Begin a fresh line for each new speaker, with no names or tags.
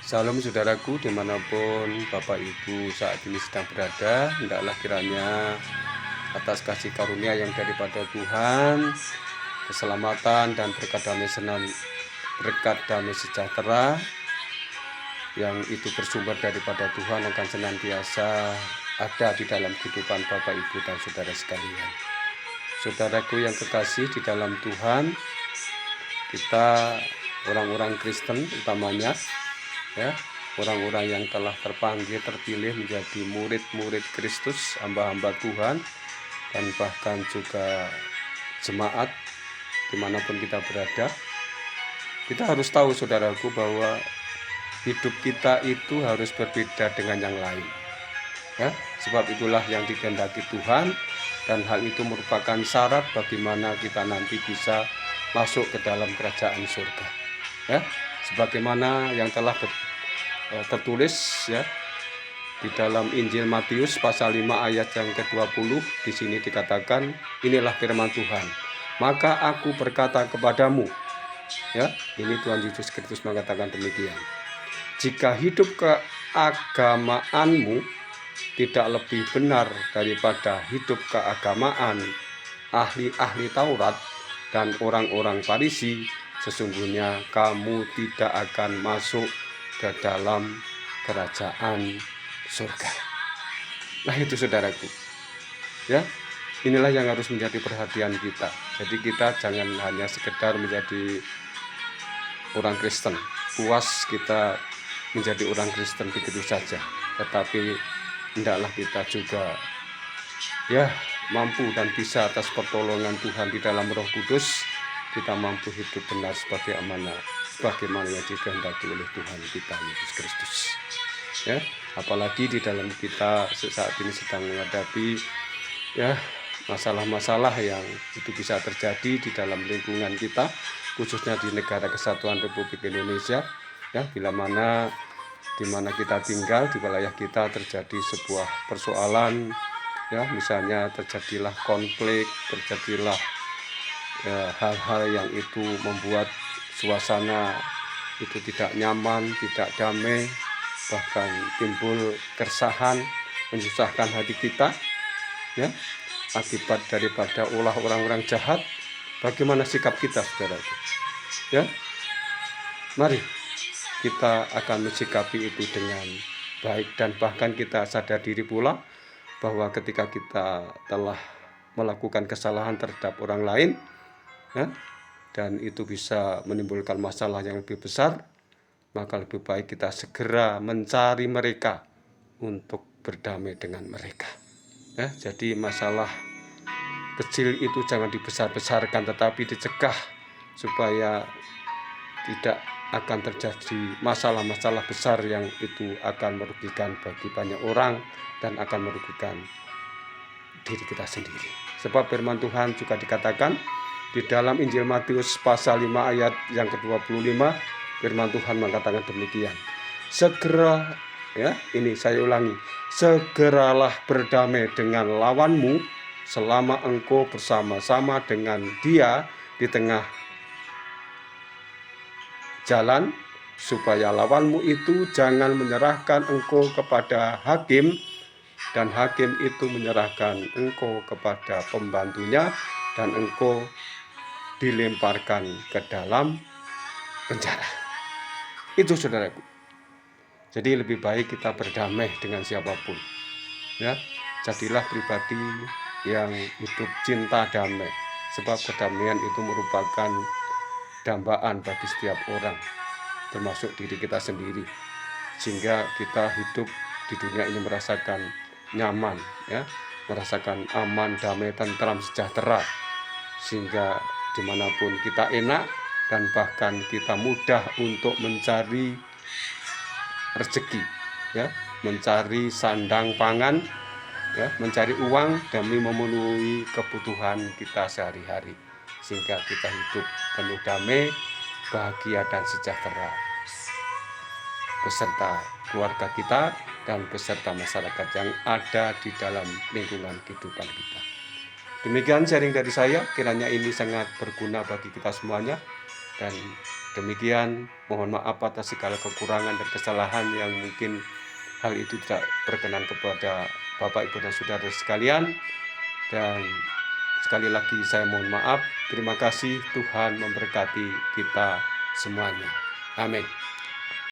Salam saudaraku dimanapun Bapak Ibu saat ini sedang berada, hendaklah kiranya atas kasih karunia yang daripada Tuhan, keselamatan dan berkat damai sejahtera yang itu bersumber daripada Tuhan akan senantiasa ada di dalam kehidupan Bapak Ibu dan saudara sekalian. Saudaraku yang kekasih di dalam Tuhan, kita orang-orang Kristen utamanya, ya, orang-orang yang telah terpilih menjadi murid-murid Kristus, hamba-hamba Tuhan, dan bahkan juga jemaat dimanapun kita berada, kita harus tahu saudaraku bahwa hidup kita itu harus berbeda dengan yang lain, ya. Sebab itulah yang dikehendaki Tuhan, dan hal itu merupakan syarat bagaimana kita nanti bisa masuk ke dalam kerajaan surga, ya. Sebagaimana yang telah tertulis, ya, di dalam Injil Matius pasal 5 ayat yang ke-20, di sini dikatakan, inilah firman Tuhan, maka aku berkata kepadamu, ya, ini Tuhan Yesus Kristus mengatakan demikian, jika hidup keagamaanmu tidak lebih benar daripada hidup keagamaan ahli-ahli Taurat dan orang-orang Farisi, sesungguhnya kamu tidak akan masuk ke dalam kerajaan surga. Nah itu saudaraku, ya, inilah yang harus menjadi perhatian kita. Jadi kita jangan hanya sekedar menjadi orang Kristen, puas kita menjadi orang Kristen begitu saja, tetapi hendaklah kita juga, ya, mampu dan bisa atas pertolongan Tuhan di dalam Roh Kudus, kita mampu hidup benar sebagaimana yang dikehendaki oleh Tuhan kita Yesus Kristus, ya. Apalagi di dalam kita saat ini sedang menghadapi, ya, masalah-masalah yang itu bisa terjadi di dalam lingkungan kita, khususnya di negara kesatuan Republik Indonesia, ya, di mana kita tinggal, di wilayah kita terjadi sebuah persoalan, ya, misalnya terjadilah konflik, terjadilah, ya, hal-hal yang itu membuat suasana itu tidak nyaman, tidak damai, bahkan timbul keresahan, menyusahkan hati kita, ya, akibat daripada ulah orang-orang jahat. Bagaimana sikap kita, saudaraku? Ya, mari kita akan mensikapi itu dengan baik, dan bahkan kita sadar diri pula bahwa ketika kita telah melakukan kesalahan terhadap orang lain, ya, dan itu bisa menimbulkan masalah yang lebih besar, maka lebih baik kita segera mencari mereka untuk berdamai dengan mereka, ya. Jadi masalah kecil itu jangan dibesar-besarkan, tetapi dicegah supaya tidak akan terjadi masalah-masalah besar yang itu akan merugikan bagi banyak orang dan akan merugikan diri kita sendiri. Sebab firman Tuhan juga dikatakan di dalam Injil Matius pasal 5 ayat yang ke-25, firman Tuhan mengatakan demikian, segera, ya, ini saya ulangi, segeralah berdamai dengan lawanmu selama engkau bersama-sama dengan dia di tengah jalan, supaya lawanmu itu jangan menyerahkan engkau kepada hakim, dan hakim itu menyerahkan engkau kepada pembantunya, dan engkau dilemparkan ke dalam penjara. Itu saudaraku. Jadi lebih baik kita berdamai dengan siapapun, ya. Jadilah pribadi yang hidup cinta damai, sebab kedamaian itu merupakan dambaan bagi setiap orang, termasuk diri kita sendiri, sehingga kita hidup di dunia ini merasakan nyaman, ya, merasakan aman, damai, tentram, sejahtera, sehingga dimanapun kita enak, dan bahkan kita mudah untuk mencari rezeki, ya, mencari sandang pangan, ya, mencari uang demi memenuhi kebutuhan kita sehari-hari, sehingga kita hidup penuh damai, bahagia dan sejahtera beserta keluarga kita dan beserta masyarakat yang ada di dalam lingkungan kehidupan kita. Demikian sharing dari saya, kiranya ini sangat berguna bagi kita semuanya, dan Demikian, mohon maaf atas segala kekurangan dan kesalahan yang mungkin hal itu tidak berkenan kepada Bapak, Ibu, dan Saudara sekalian. Dan sekali lagi saya mohon maaf. Terima kasih, Tuhan memberkati kita semuanya. Amin.